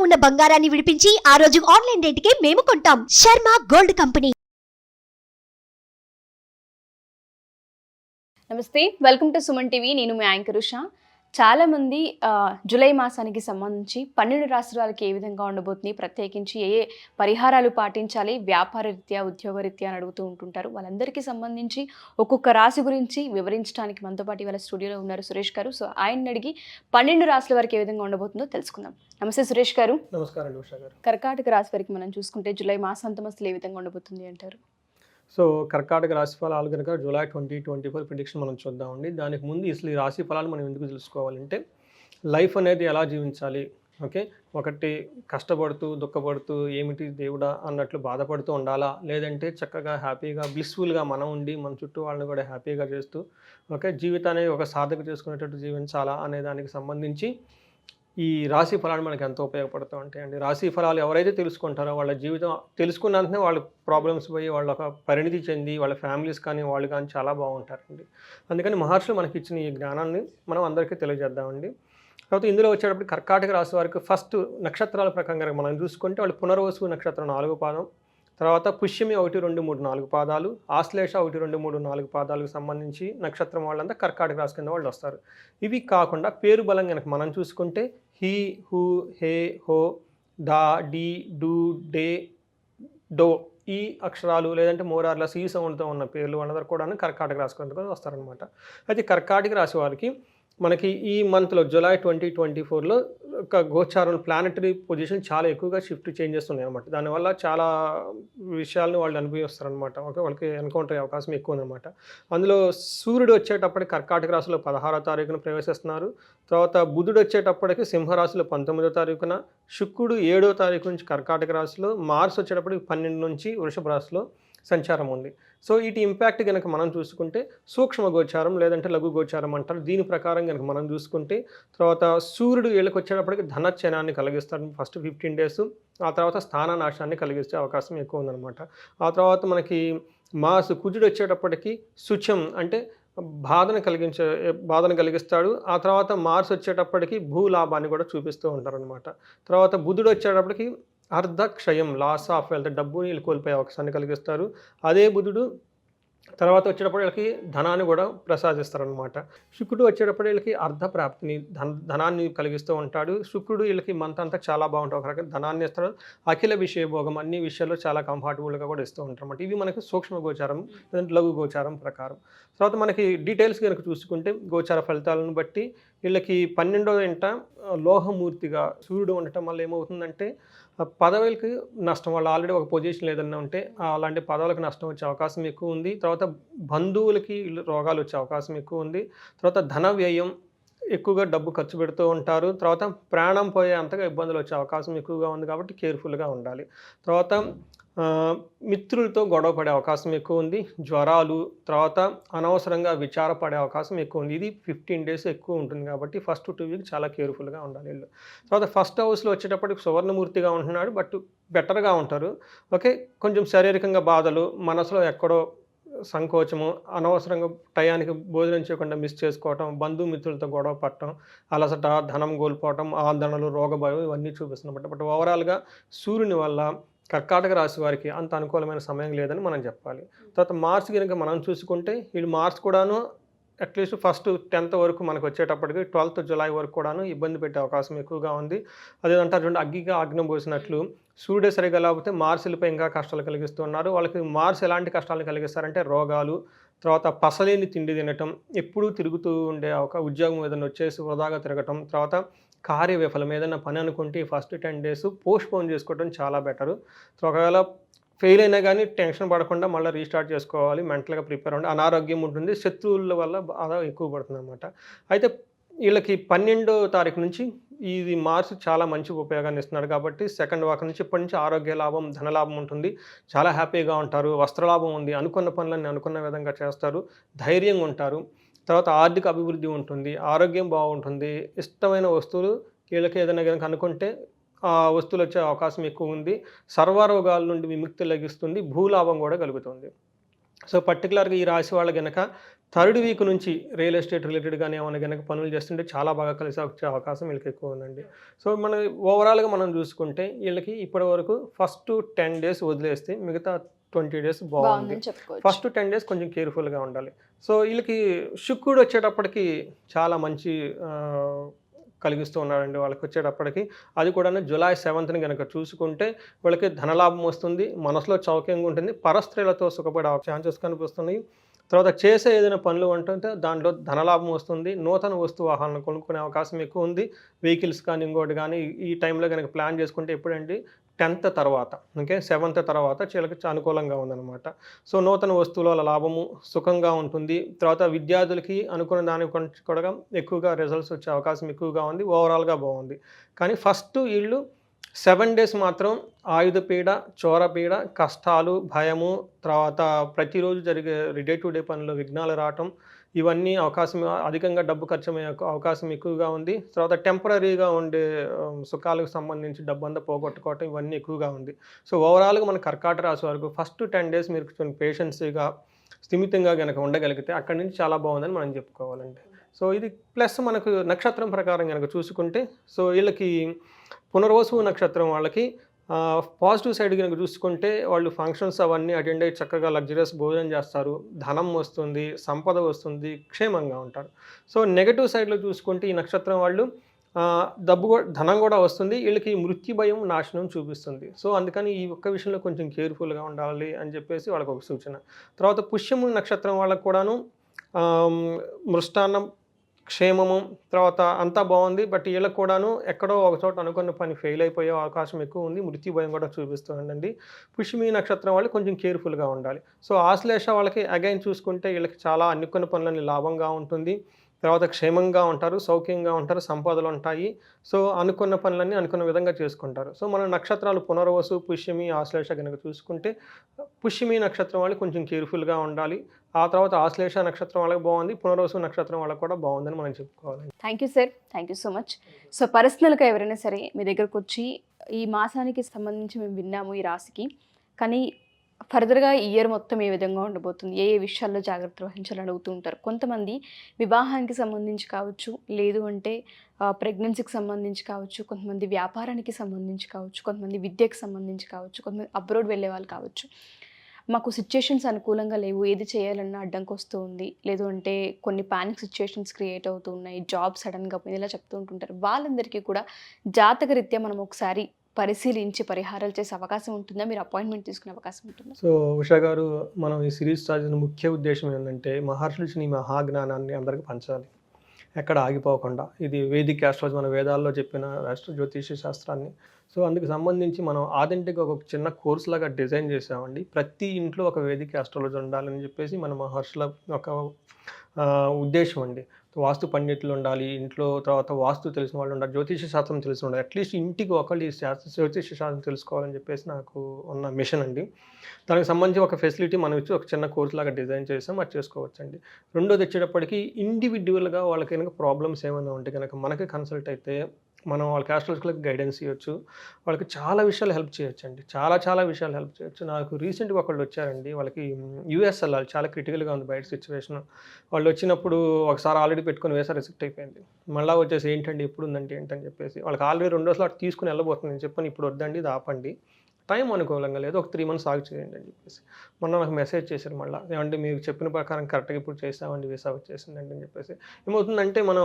ఉన్న బంగారాన్ని విడిపించి ఆ రోజు ఆన్లైన్ రేటుకే మేము కొంటాం. Sharma gold company. నమస్తే, వెల్కమ్ టు సుమన్ టీవీ. నేను మీ యాంకర్ ఉషా. చాలామంది జూలై మాసానికి సంబంధించి 12 రాశుల వాళ్ళకి ఏ విధంగా ఉండబోతుంది, ప్రత్యేకించి ఏ పరిహారాలు పాటించాలి, వ్యాపార రీత్యా ఉద్యోగ రీత్యా అని అడుగుతూ ఉంటుంటారు. వాళ్ళందరికీ సంబంధించి ఒక్కొక్క రాశి గురించి వివరించడానికి మనతో పాటు ఇవాళ స్టూడియోలో ఉన్నారు సురేష్ గారు. సో ఆయన్ని అడిగి 12 రాశుల వారికి ఏ విధంగా ఉండబోతుందో తెలుసుకుందాం. నమస్తే సురేష్ గారు. నమస్కారం ఉషా గారు. కర్కాటక రాశి వారికి మనం చూసుకుంటే జూలై మాసాంతం అసలు ఏ విధంగా ఉండబోతుంది అంటారు? సో కర్కాటక రాశి ఫలాలు కనుక జూలై 2024 ప్రిడిక్షన్ మనం చూద్దామండి. దానికి ముందు అసలు ఈ రాశి ఫలాలు మనం ఎందుకు తెలుసుకోవాలంటే, లైఫ్ అనేది ఎలా జీవించాలి, ఓకే, ఒకటి కష్టపడుతూ దుఃఖపడుతూ ఏమిటి దేవుడా అన్నట్లు బాధపడుతూ ఉండాలా, లేదంటే చక్కగా హ్యాపీగా బ్లిస్ఫుల్గా మనం ఉండి మన చుట్టూ వాళ్ళని కూడా హ్యాపీగా చేస్తూ ఓకే జీవితాన్ని ఒక సాధక చేసుకునేటట్టు జీవించాలా అనే దానికి సంబంధించి ఈ రాశి ఫలాలు మనకి ఎంతో ఉపయోగపడుతూ ఉంటాయండి. రాశి ఫలాలు ఎవరైతే తెలుసుకుంటారో వాళ్ళ జీవితం తెలుసుకున్నంతనే వాళ్ళ ప్రాబ్లమ్స్ పోయి వాళ్ళ ఒక పరిణితి చెంది వాళ్ళ ఫ్యామిలీస్ కానీ వాళ్ళు కానీ చాలా బాగుంటారండి. అందుకని మహర్షులు మనకి ఇచ్చిన ఈ జ్ఞానాన్ని మనం అందరికీ తెలియజేద్దామండి. కాబట్టి ఇందులో వచ్చేటప్పుడు కర్కాటక రాశి వారికి ఫస్ట్ నక్షత్రాల ప్రకారంగా మనం చూసుకుంటే వాళ్ళు పునర్వసు నక్షత్రం 4 పాదం, తర్వాత పుష్యమి 1, 2, 3, 4 పాదాలు, ఆశ్లేష 1, 2, 3, 4 పాదాలకు సంబంధించి నక్షత్రం వాళ్ళంతా కర్కాటక రాశి కింద వాళ్ళు వస్తారు. ఇవి కాకుండా పేరు బలం కనుక మనం చూసుకుంటే హీ, హూ, హే, హో, డా, డి, డు, డే, డో ఈ అక్షరాలు లేదంటే మోరార్లస్ ఈ సౌండ్తో ఉన్న పేర్లు వాళ్ళందరూ కూడా కర్కాటక రాశి కింద వస్తారనమాట. అయితే కర్కాటక రాశి వారికి మనకి ఈ మంత్లో జూలై 2024లో ఒక గోచారం ప్లానెటరీ పొజిషన్ చాలా ఎక్కువగా షిఫ్ట్ చేంజెస్ ఉన్నాయి అనమాట. దానివల్ల చాలా విషయాలను వాళ్ళు అనుభవిస్తారనమాట. ఓకే, వాళ్ళకి ఎన్కౌంటర్ అయ్యే అవకాశం ఎక్కువ ఉందన్నమాట. అందులో సూర్యుడు వచ్చేటప్పటికి కర్కాటక రాశిలో 16వ తారీఖున ప్రవేశిస్తున్నారు. తర్వాత బుధుడు వచ్చేటప్పటికి సింహరాశిలో 19వ తారీఖున, శుక్రుడు 7వ తారీఖు నుంచి కర్కాటక రాశిలో, మార్స్ వచ్చేటప్పటికి 12 నుంచి వృషభ రాశిలో సంచారం ఉంది. సో వీటి ఇంపాక్ట్ కనుక మనం చూసుకుంటే సూక్ష్మ గోచారం లేదంటే లఘు గోచారం అంటారు. దీని ప్రకారం కనుక మనం చూసుకుంటే తర్వాత సూర్యుడు వీళ్ళకి వచ్చేటప్పటికి ధనచనాన్ని కలిగిస్తాడు ఫస్ట్ 15 డేస్. ఆ తర్వాత స్థాననాశాన్ని కలిగించే అవకాశం ఎక్కువ ఉందన్నమాట. ఆ తర్వాత మనకి కుజుడు వచ్చేటప్పటికి శుచం అంటే బాధను కలిగిస్తాడు. ఆ తర్వాత మార్స్ వచ్చేటప్పటికి భూలాభాన్ని కూడా చూపిస్తూ ఉంటారనమాట. తర్వాత బుధుడు వచ్చేటప్పటికి అర్ధక్షయం లాస్ ఆఫ్ వెల్త్ డబ్బుని వీళ్ళు కోల్పోయే అవకాశాన్ని కలిగిస్తారు. అదే బుధుడు తర్వాత వచ్చేటప్పుడు వీళ్ళకి ధనాన్ని కూడా ప్రసాదిస్తారనమాట. శుక్రుడు వచ్చేటప్పుడు వీళ్ళకి అర్ధ ప్రాప్తిని ధనాన్ని కలిగిస్తూ ఉంటాడు. శుక్రుడు వీళ్ళకి మంత్ అంతా చాలా బాగుంటుంది, ఒక రకంగా ధనాన్ని ఇస్తాడు. అఖిల విషయ భోగం అన్ని విషయాల్లో చాలా కంఫర్టబుల్గా కూడా ఇస్తూ ఉంటారు అన్నమాట. ఇవి మనకి సూక్ష్మ గోచారం లేదంటే లఘు గోచారం ప్రకారం. తర్వాత మనకి డీటెయిల్స్ కనుక చూసుకుంటే గోచార ఫలితాలను బట్టి వీళ్ళకి 12వ ఇంట లోహమూర్తిగా సూర్యుడు ఉండటం వల్ల ఏమవుతుందంటే పదవులకి నష్టం, వాళ్ళు ఆల్రెడీ ఒక పొజిషన్ ఏదన్నా ఉంటే అలాంటి పదవులకు నష్టం వచ్చే అవకాశం ఎక్కువ ఉంది. తర్వాత బంధువులకి రోగాలు వచ్చే అవకాశం ఎక్కువ ఉంది. తర్వాత ధన వ్యయం, ఎక్కువగా డబ్బు ఖర్చు పెడుతూ ఉంటారు. తర్వాత ప్రాణం పోయే అంతగా ఇబ్బందులు వచ్చే అవకాశం ఎక్కువగా ఉంది కాబట్టి కేర్ఫుల్గా ఉండాలి. తర్వాత మిత్రులతో గొడవ పడే అవకాశం ఎక్కువ ఉంది. జ్వరాలు, తర్వాత అనవసరంగా విచారపడే అవకాశం ఎక్కువ ఉంది. ఇది 15 డేస్ ఎక్కువ ఉంటుంది కాబట్టి ఫస్ట్ 2 వీక్స్ చాలా కేర్ఫుల్గా ఉండాలి వీళ్ళు. తర్వాత ఫస్ట్ హౌస్లో వచ్చేటప్పటికి సువర్ణమూర్తిగా ఉంటున్నాడు, బట్ బెటర్గా ఉంటారు. ఓకే, కొంచెం శారీరకంగా బాధలు, మనసులో ఎక్కడో సంకోచము, అనవసరంగా టయానికి భోజనం చేయకుండా మిస్ చేసుకోవటం, బంధుమిత్రులతో గొడవ పడటం, అలసట, ధనం కోల్పోవటం, ఆందోళనలు, రోగభయం ఇవన్నీ చూపిస్తున్నమాట. బట్ ఓవరాల్గా సూర్యుని వల్ల కర్కాటక రాశి వారికి అంత అనుకూలమైన సమయం లేదని మనం చెప్పాలి. తర్వాత మార్స్ కనుక మనం చూసుకుంటే వీళ్ళు మార్స్ కూడాను అట్లీస్ట్ ఫస్ట్ 10th వరకు మనకు వచ్చేటప్పటికి 12th జూలై వరకు కూడాను ఇబ్బంది పెట్టే అవకాశం ఎక్కువగా ఉంది. అదేంటారు చూడండి, అగ్గిగా ఆగ్నం పోసినట్లు సూర్యుడే సరిగా లేకపోతే మార్సులపై ఇంకా కష్టాలు కలిగిస్తున్నారు. వాళ్ళకి మార్స్ ఎలాంటి కష్టాలను కలిగిస్తారంటే రోగాలు, తర్వాత పసలేని తిండి తినటం, ఎప్పుడూ తిరుగుతూ ఉండే ఒక ఉద్యోగం ఏదైనా వచ్చేసి వృధాగా తిరగటం, తర్వాత కార్యవిఫలం ఏదైనా పని అనుకుంటే ఫస్ట్ 10 డేస్ పోస్ట్పోన్ చేసుకోవడం చాలా బెటరు. సో ఒకవేళ ఫెయిల్ అయినా కానీ టెన్షన్ పడకుండా మళ్ళీ రీస్టార్ట్ చేసుకోవాలి, మెంటల్గా ప్రిపేర్ అవ్వండి. అనారోగ్యం ఉంటుంది, శత్రువుల వల్ల బాధ ఎక్కువ పడుతుంది అనమాట. అయితే వీళ్ళకి 12వ తారీఖు నుంచి ఇది మార్స్ చాలా మంచి ఉపయోగాన్ని ఇస్తున్నాడు కాబట్టి సెకండ్ వాక్ నుంచి ఇప్పటి నుంచి ఆరోగ్య లాభం, ధనలాభం ఉంటుంది. చాలా హ్యాపీగా ఉంటారు, వస్త్రలాభం ఉంది, అనుకున్న పనులన్నీ అనుకున్న విధంగా చేస్తారు, ధైర్యంగా ఉంటారు. తర్వాత ఆర్థిక అభివృద్ధి ఉంటుంది, ఆరోగ్యం బాగుంటుంది, ఇష్టమైన వస్తువులు వీళ్ళకి ఏదైనా కనుక అనుకుంటే ఆ వస్తువులు వచ్చే అవకాశం ఎక్కువ ఉంది. సర్వరోగాల నుండి విముక్తి లభిస్తుంది, భూలాభం కూడా కలుగుతుంది. సో పర్టికులర్గా ఈ రాశి వాళ్ళు కనుక థర్డ్ వీక్ నుంచి రియల్ ఎస్టేట్ రిలేటెడ్ కానీ ఏమైనా కనుక పనులు చేస్తుంటే చాలా బాగా కలిసి వచ్చే అవకాశం వీళ్ళకి ఎక్కువ ఉందండి. సో మన ఓవరాల్గా మనం చూసుకుంటే వీళ్ళకి ఇప్పటి వరకు ఫస్ట్ 10 days వదిలేస్తే మిగతా 20 days బాగుంది. బాగుందని చెప్పుకోవచ్చు. ఫస్ట్ 10 days కొంచెం కేర్ఫుల్గా ఉండాలి. సో వీళ్ళకి శుక్రుడు వచ్చేటప్పటికి చాలా మంచి కలిగిస్తూ ఉన్నాడండి వాళ్ళకి వచ్చేటప్పటికి. అది కూడా జూలై 7th కనుక చూసుకుంటే వాళ్ళకి ధనలాభం వస్తుంది, మనసులో చౌక్యంగా ఉంటుంది, పరస్త్రీలతో సుఖపడే ఛాన్సెస్ కనిపిస్తున్నాయి. తర్వాత చేసే ఏదైనా పనులు ఉంటుంటే దాంట్లో ధనలాభం వస్తుంది, నూతన వస్తు వాహనాలను కొనుక్కునే అవకాశం ఎక్కువ ఉంది. వెహికల్స్ కానీ ఇంకోటి కానీ ఈ టైంలో కనుక ప్లాన్ చేసుకుంటే ఎప్పుడండి 10th తర్వాత, ఓకే 7th తర్వాత వీళ్ళకి అనుకూలంగా ఉందన్నమాట. సో నూతన వస్తువుల లాభము సుఖంగా ఉంటుంది. తర్వాత విద్యార్థులకి అనుకున్న దాని కూడా ఎక్కువగా రిజల్ట్స్ వచ్చే అవకాశం ఎక్కువగా ఉంది. ఓవరాల్గా బాగుంది. కానీ ఫస్ట్ వీళ్ళు 7 days మాత్రం ఆయుధ పీడ, చోరపీడ, కష్టాలు, భయము, తర్వాత ప్రతిరోజు జరిగే డే టు డే పనుల్లో విఘ్నాలు రావటం, ఇవన్నీ అవకాశం, అధికంగా డబ్బు ఖర్చయ్యే అవకాశం ఎక్కువగా ఉంది. తర్వాత టెంపరీగా ఉండే సుఖాలకు సంబంధించి డబ్బు అంతా పోగొట్టుకోవటం, ఇవన్నీ ఎక్కువగా ఉంది. సో ఓవరాల్గా మన కర్కాటక రాశి వరకు ఫస్ట్ 10 days మీరు కొంచెం పేషెన్సీగా స్థిమితంగా కనుక ఉండగలిగితే అక్కడి నుంచి చాలా బాగుందని మనం చెప్పుకోవాలండి. సో ఇది ప్లస్ మనకు నక్షత్రం ప్రకారం కనుక చూసుకుంటే, సో వీళ్ళకి పునర్వసు నక్షత్రం వాళ్ళకి పాజిటివ్ సైడ్ కనుక చూసుకుంటే వాళ్ళు ఫంక్షన్స్ అవన్నీ అటెండ్ అయ్యి చక్కగా లగ్జరియస్ భోజనం చేస్తారు, ధనం వస్తుంది, సంపద వస్తుంది, క్షేమంగా ఉంటారు. సో నెగటివ్ సైడ్లో చూసుకుంటే ఈ నక్షత్రం వాళ్ళు ధనం కూడా వస్తుంది, వీళ్ళకి మృత్యు భయం, నాశనం చూపిస్తుంది. సో అందుకని ఈ ఒక్క విషయంలో కొంచెం కేర్ఫుల్గా ఉండాలి అని చెప్పేసి వాళ్ళకి ఒక సూచన. తర్వాత పుష్యము నక్షత్రం వాళ్ళకు కూడాను మృష్టాన్నం, క్షేమము, తర్వాత అంతా బాగుంది. బట్ వీళ్ళకి కూడాను ఎక్కడో ఒక చోట అనుకున్న పని ఫెయిల్ అయిపోయే అవకాశం ఎక్కువ ఉంది, మృత్యు భయం కూడా చూపిస్తుందండి. పుష్యమి నక్షత్రం వాళ్ళు కొంచెం కేర్ఫుల్గా ఉండాలి. సో ఆశ్లేష వాళ్ళకి అగైన్ చూసుకుంటే వీళ్ళకి చాలా అనుకున్న పనులని లాభంగా ఉంటుంది, తర్వాత క్షేమంగా ఉంటారు, సౌఖ్యంగా ఉంటారు, సంపదలు ఉంటాయి. సో అనుకున్న పనులన్నీ అనుకున్న విధంగా చేసుకుంటారు. సో మన నక్షత్రాలు పునర్వసు, పుష్యమి, ఆశ్లేష కనుక చూసుకుంటే పుష్యమి నక్షత్రం వాళ్ళు కొంచెం కేర్ఫుల్గా ఉండాలి. ఆ తర్వాత ఆశ్లేష నక్షత్రం వాళ్ళకి బాగుంది, పునర్వసు నక్షత్రం వాళ్ళకి కూడా బాగుందని మనం చెప్పుకోవాలి. Thank you sir, thank you so much. So పర్సనల్గా ఎవరైనా సరే మీ దగ్గరకు వచ్చి ఈ మాసానికి సంబంధించి మేము విన్నాము ఈ రాశికి, కానీ ఫర్దర్గా ఈ ఇయర్ మొత్తం ఏ విధంగా ఉండబోతుంది, ఏ విషయాల్లో జాగ్రత్త వహించాలని అడుగుతూ ఉంటారు. కొంతమంది వివాహానికి సంబంధించి కావచ్చు, లేదు అంటే ప్రెగ్నెన్సీకి సంబంధించి కావచ్చు, కొంతమంది వ్యాపారానికి సంబంధించి కావచ్చు, కొంతమంది విద్యకు సంబంధించి కావచ్చు, కొంతమంది అబ్రాడ్ వెళ్ళే వాళ్ళు కావచ్చు. మాకు సిచ్యుయేషన్స్ అనుకూలంగా లేవు, ఏది చేయాలన్నా అడ్డంకి వస్తూ ఉంది, లేదు అంటే కొన్ని పానిక్ సిచ్యుయేషన్స్ క్రియేట్ అవుతూ ఉన్నాయి, జాబ్ సడన్గా పోయింది, ఇలా చెప్తూ ఉంటుంటారు. వాళ్ళందరికీ కూడా జాతక రీత్యా మనం ఒకసారి పరిశీలించి పరిహారాలు చేసే అవకాశం ఉంటుందా? మీరు అపాయింట్మెంట్ తీసుకునే అవకాశం ఉంటుందా? సో ఉషా గారు, మనం ఈ సిరీస్ చేసిన ముఖ్య ఉద్దేశం ఏంటంటే మహర్షులు ఇచ్చిన ఈ మహాజ్ఞానాన్ని అందరికీ పంచాలి, ఎక్కడ ఆగిపోకుండా. ఇది వేదిక్ ఆస్ట్రాలజీ, మన వేదాల్లో చెప్పిన జ్యోతిష శాస్త్రాన్ని. సో అందుకు సంబంధించి మనం ఆథెంటిక్గా ఒక చిన్న కోర్స్ లాగా డిజైన్ చేసామండి. ప్రతి ఇంట్లో ఒక వేదిక్ ఆస్ట్రాలజీ ఉండాలని చెప్పేసి మన మహర్షుల ఒక ఉద్దేశం అండి. వాస్తు పండితులు ఉండాలి ఇంట్లో, తర్వాత వాస్తు తెలిసిన వాళ్ళు ఉండాలి, జ్యోతిష శాస్త్రం తెలిసిన ఉండాలి, అట్లీస్ట్ ఇంటికి ఒకళ్ళు ఈ జ్యోతిష శాస్త్రం తెలుసుకోవాలని చెప్పేసి నాకు ఉన్న మిషన్ అండి. దానికి సంబంధించి ఒక ఫెసిలిటీ మనం ఇచ్చి ఒక చిన్న కోర్స్ లాగా డిజైన్ చేసాం, అది చేసుకోవచ్చండి. రెండోది వచ్చేటప్పటికి ఇండివిజువల్గా వాళ్ళకి కనుక ప్రాబ్లమ్స్ ఏమైనా ఉంటే కనుక మనకి కన్సల్ట్ అయితే మనం వాళ్ళకి ఆస్ట్రాలజికల్కి గైడెన్స్ ఇవ్వచ్చు, వాళ్ళకి చాలా విషయాలు హెల్ప్ చేయొచ్చు అండి, చాలా విషయాలు హెల్ప్ చేయొచ్చు. నాకు రీసెంట్గా ఒకళ్ళు వచ్చారండి, వాళ్ళకి యూఎస్ వెళ్ళాలి, చాలా క్రిటికల్గా ఉంది బయట సిచ్యువేషన్. వాళ్ళు వచ్చినప్పుడు ఒకసారి ఆల్రెడీ పెట్టుకొని వేసా రిజెక్ట్ అయిపోయింది. మళ్ళీ వచ్చేసి ఏంటండి ఎప్పుడు ఉందంటే ఏంటంటే చెప్పేసి వాళ్ళకి ఆల్రెడీ 2 స్లాట్ తీసుకుని వెళ్ళబోతుంది. నేను చెప్పాను ఇప్పుడు వద్దండి, ఇది ఆపండి, టైం అనుకూలంగా లేదు, ఒక 3 months ఆగి చేయండి అని చెప్పేసి. మొన్న నాకు మెసేజ్ చేశారు మళ్ళీ, ఏమంటే మీరు చెప్పిన ప్రకారం కరెక్ట్గా ఇప్పుడు చేసామండి, వీసా వచ్చేసిందండి అని చెప్పేసి. ఏమవుతుందంటే మనం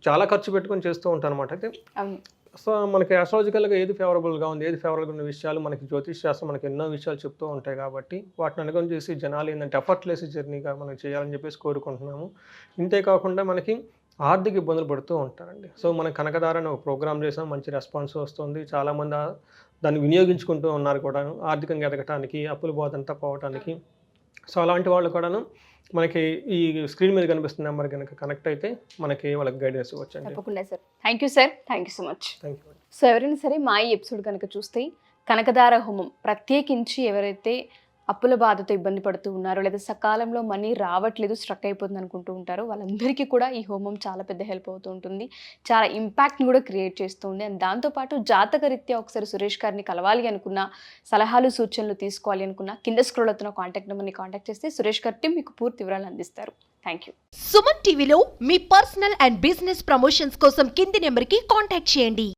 చాలా ఖర్చు పెట్టుకొని చేస్తూ ఉంటాం అనమాట. అయితే సో మనకి ఆస్ట్రాలజికల్గా ఏది ఫేవరబుల్గా ఉంది, ఏది ఫేవరబుల్గా ఉన్న విషయాలు మనకి జ్యోతిష్ శాస్త్రం మనకి ఎన్నో విషయాలు చెప్తూ ఉంటాయి. కాబట్టి వాటిని అనుగుణం చేసి జనాలు ఏంటంటే ఎఫర్ట్లెస్ జర్నీగా మనం చేయాలని చెప్పేసి కోరుకుంటున్నాము. ఇంతేకాకుండా మనకి ఆర్థిక ఇబ్బందులు పడుతూ ఉంటారండి. సో మనం కనకదార అని ఒక ప్రోగ్రామ్ చేసాం, మంచి రెస్పాన్స్ వస్తుంది, చాలామంది దాన్ని వినియోగించుకుంటూ ఉన్నారు కూడాను, ఆర్థికంగా ఎదగటానికి, అప్పుల బాధంతా పోవటానికి. సో అలాంటి వాళ్ళు కూడాను మనకి ఈ స్క్రీన్ మీద కనిపిస్తున్న నెంబర్ కనుక కనెక్ట్ అయితే మనకి వాళ్ళకి గైడెన్స్ ఇవ్వచ్చు. తప్పకుండా sir. Thank you sir, thank you so much. Thank you. So ఎవరైనా సరే మా ఈ ఎపిసోడ్ కనుక చూస్తే కనకదార హోమం ప్రత్యేకించి ఎవరైతే అప్పుల బాధతో ఇబ్బంది పడుతూ ఉన్నారు, లేదా సకాలంలో మనీ రావట్లేదు, స్ట్రక్ అయిపోతుంది అనుకుంటూ ఉంటారు, వాళ్ళందరికీ కూడా ఈ హోమం చాలా పెద్ద హెల్ప్ అవుతూ ఉంటుంది. చాలా ఇంపాక్ట్ని కూడా క్రియేట్ చేస్తుంది. అండ్ దాంతోపాటు జాతక రీత్యా ఒకసారి సురేష్ గారిని కలవాలి అనుకున్న, సలహాలు సూచనలు తీసుకోవాలి అనుకున్న, కింద స్క్రోల్ అవుతున్న కాంటాక్ట్ నెంబర్ని కాంటాక్ట్ చేస్తే సురేష్ గారి టీం మీకు పూర్తి వివరాలు అందిస్తారు. Thank you. సుమన్ టీవీలో మీ పర్సనల్ అండ్ బిజినెస్ ప్రమోషన్స్ కోసం కింది నెంబర్కి కాంటాక్ట్ చేయండి.